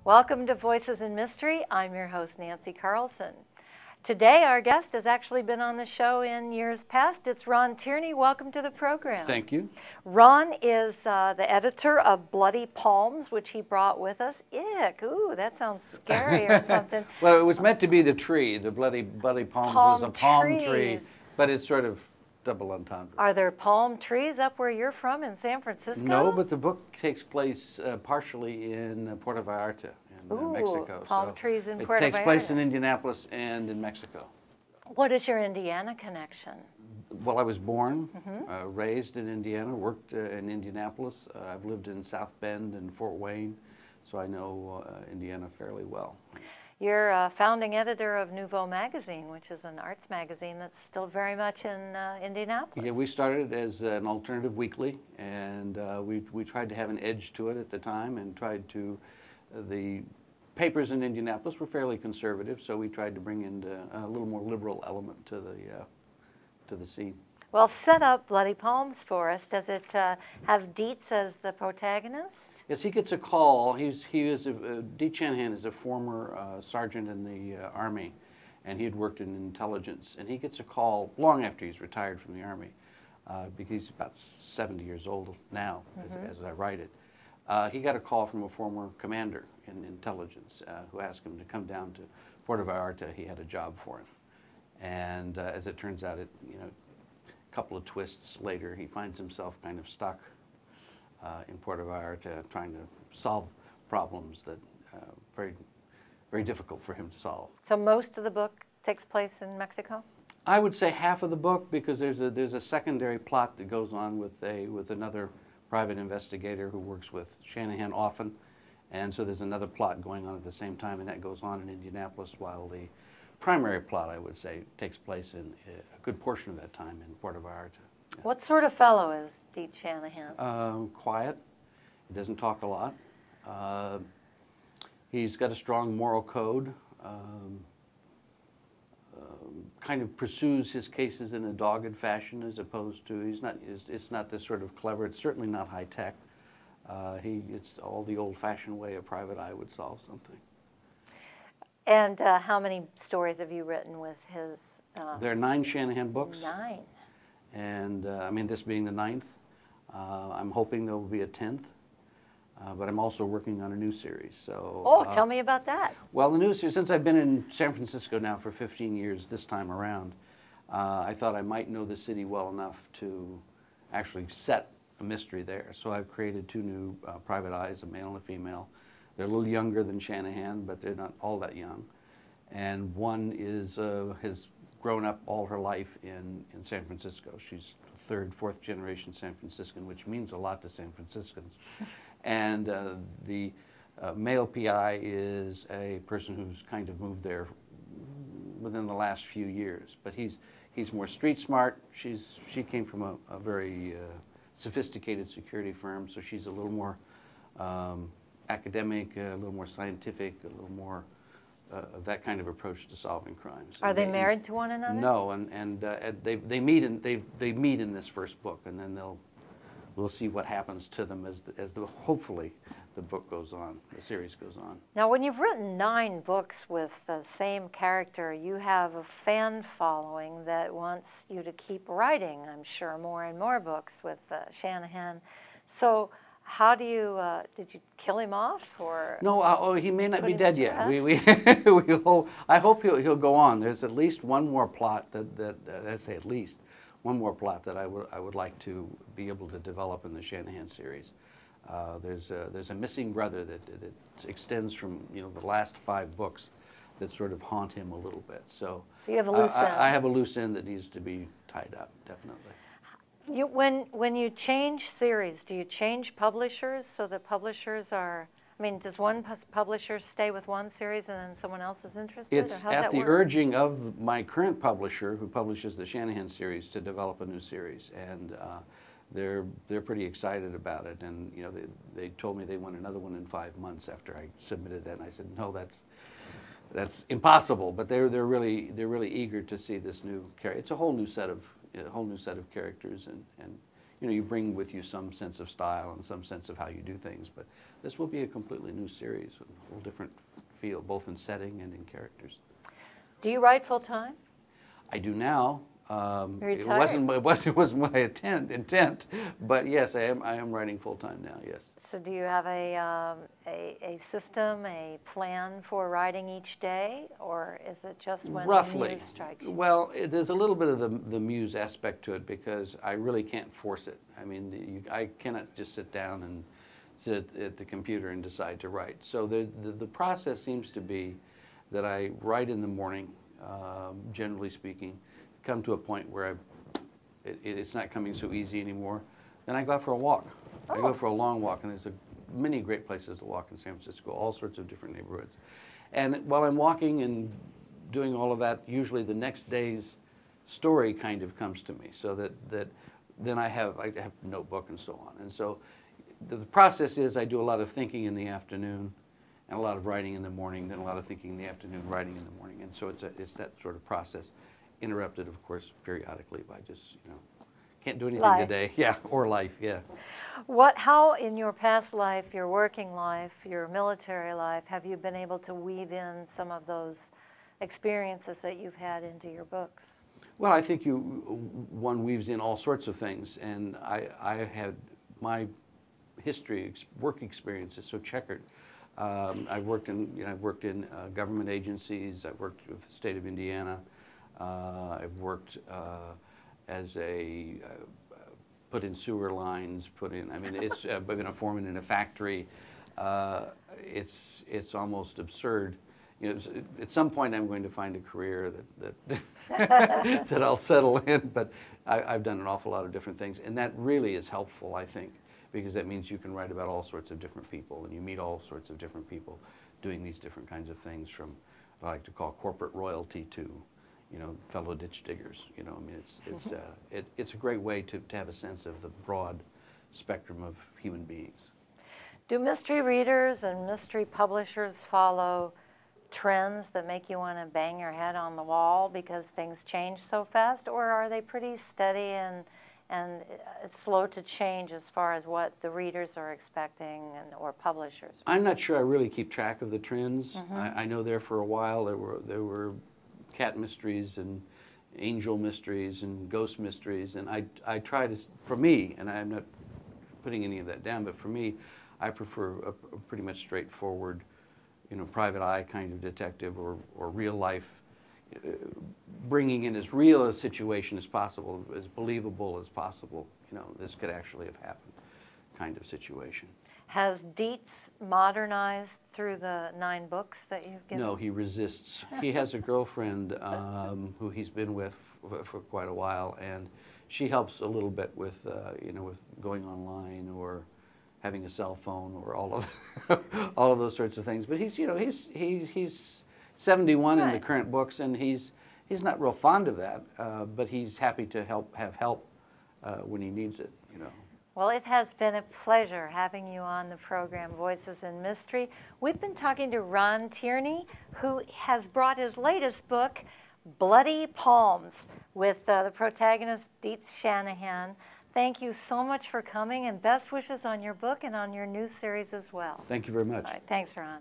Welcome to Voices in Mystery. I'm your host, Nancy Carlson. Today, our guest has actually been on the show in years past. It's Ron Tierney. Welcome to the program. Thank you. Ron is the editor of Bloody Palms, which he brought with us. Ick, ooh, that sounds scary or something. Well, it was meant to be the tree. The Bloody Palms was a palm tree, but it's sort of double entendre. Are there palm trees up where you're from in San Francisco? No, but the book takes place partially in Puerto Vallarta in Mexico. Palm trees in Puerto Vallarta. It takes place in Indianapolis and in Mexico. What is your Indiana connection? Well, I was born, raised in Indiana, worked in Indianapolis. I've lived in South Bend and Fort Wayne, so I know Indiana fairly well. You're a founding editor of Nouveau Magazine, which is an arts magazine that's still very much in Indianapolis. Yeah, we started as an alternative weekly, and we tried to have an edge to it at the time, and tried to, the papers in Indianapolis were fairly conservative, so we tried to bring in a little more liberal element to the scene. Well, set up Bloody Palms for us. Does it have Dietz as the protagonist? Yes, he gets a call. Dietz Shanahan is a former sergeant in the Army, and he had worked in intelligence. And he gets a call long after he's retired from the Army, because he's about 70 years old now, as I write it. He got a call from a former commander in intelligence who asked him to come down to Puerto Vallarta. He had a job for him. And as it turns out, a couple of twists later, he finds himself kind of stuck in Puerto Vallarta trying to solve problems that very, very difficult for him to solve. So most of the book takes place in Mexico? I would say half of the book, because there's a secondary plot that goes on with another private investigator who works with Shanahan often, and so there's another plot going on at the same time, and that goes on in Indianapolis, while the primary plot, I would say, takes place in a good portion of that time in Puerto Vallarta. Yeah. What sort of fellow is Dietz Shanahan? Quiet. He doesn't talk a lot. He's got a strong moral code. Kind of pursues his cases in a dogged fashion, as opposed to, it's not this sort of clever, it's certainly not high tech. It's all the old-fashioned way a private eye would solve something. And how many stories have you written with his? There are 9 Shanahan books. 9. And I mean, this being the 9th. I'm hoping there will be a 10th. But I'm also working on a new series. So, tell me about that. Well, the new series, since I've been in San Francisco now for 15 years this time around, I thought I might know the city well enough to actually set a mystery there. So I've created 2 new private eyes, a male and a female. They're a little younger than Shanahan, but they're not all that young. And one has grown up all her life in San Francisco. She's 3rd, 4th generation San Franciscan, which means a lot to San Franciscans. And the male PI is a person who's kind of moved there within the last few years. But he's more street smart. She came from a very sophisticated security firm, so she's a little more academic, a little more scientific, a little more of that kind of approach to solving crimes. Are they married to one another? No, and they meet in this first book, and then we'll see what happens to them as hopefully the book goes on, the series goes on. Now, when you've written 9 books with the same character, you have a fan following that wants you to keep writing, I'm sure, more and more books with Shanahan. So how do you, did you kill him off, or? No, he may not be dead yet. I hope he'll go on. There's at least one more plot I say at least one more plot that I would like to be able to develop in the Shanahan series. There's a missing brother that extends from the last 5 books that sort of haunt him a little bit. So you have a loose end. I have a loose end that needs to be tied up, definitely. When you change series, do you change publishers so that publishers are, I mean, does one publisher stay with one series and then someone else is interested? It's at the urging of my current publisher, who publishes the Shanahan series, to develop a new series, and they're pretty excited about it. And they told me they want another one in 5 months after I submitted that, and I said, no, that's impossible. But they're really eager to see this new character. It's a whole new set of characters, and you know, you bring with you some sense of style and some sense of how you do things. But this will be a completely new series with a whole different feel, both in setting and in characters. Do you write full time? I do now. It wasn't my intent, but yes, I am writing full time now. Yes. So do you have a system, a plan for writing each day, or is it just when Roughly. the muse strikes you? Well, there's a little bit of the muse aspect to it because I really can't force it. I mean, I cannot just sit down and sit at the computer and decide to write. So the process seems to be that I write in the morning, generally speaking, come to a point where it's not coming so easy anymore. Then I go out for a walk. I go for a long walk, and there's many great places to walk in San Francisco, all sorts of different neighborhoods. And while I'm walking and doing all of that, usually the next day's story kind of comes to me, so that then I have a notebook and so on. And so the process is I do a lot of thinking in the afternoon, and a lot of writing in the morning, then a lot of thinking in the afternoon, writing in the morning. And so it's that sort of process, interrupted, of course, periodically by just, you know, can't do anything today. Yeah, or life, yeah. How in your past life, your working life, your military life, have you been able to weave in some of those experiences that you've had into your books? Well, I think one weaves in all sorts of things, and I had my history, work experience is so checkered. I've worked in government agencies. I've worked with the state of Indiana. I've worked as put in sewer lines, I mean, I've been a foreman in a factory. It's almost absurd. You know, at some point I'm going to find a career that that I'll settle in, but I've done an awful lot of different things, and that really is helpful, I think, because that means you can write about all sorts of different people, and you meet all sorts of different people doing these different kinds of things, from what I like to call corporate royalty to, you know, fellow ditch diggers. You know, I mean, it's a great way to have a sense of the broad spectrum of human beings. Do mystery readers and mystery publishers follow trends that make you want to bang your head on the wall because things change so fast, or are they pretty steady and it's slow to change as far as what the readers are expecting or publishers? I'm not sure I really keep track of the trends. I know there for a while there were cat mysteries and angel mysteries and ghost mysteries, and I try to, for me, and I'm not putting any of that down, but for me, I prefer a pretty much straightforward, you know, private eye kind of detective, or real life, bringing in as real a situation as possible, as believable as possible. You know, this could actually have happened kind of situation. Has Dietz modernized through the 9 books that you've given? No, he resists. He has a girlfriend who he's been with for quite a while, and she helps a little bit with, you know, with going online or having a cell phone or all of those sorts of things. But he's, you know, he's 71 in the current books, and he's not real fond of that, but he's happy to have help when he needs it, you know. Well, it has been a pleasure having you on the program, Voices in Mystery. We've been talking to Ron Tierney, who has brought his latest book, Bloody Palms, with the protagonist Dietz Shanahan. Thank you so much for coming, and best wishes on your book and on your new series as well. Thank you very much. All right, thanks, Ron.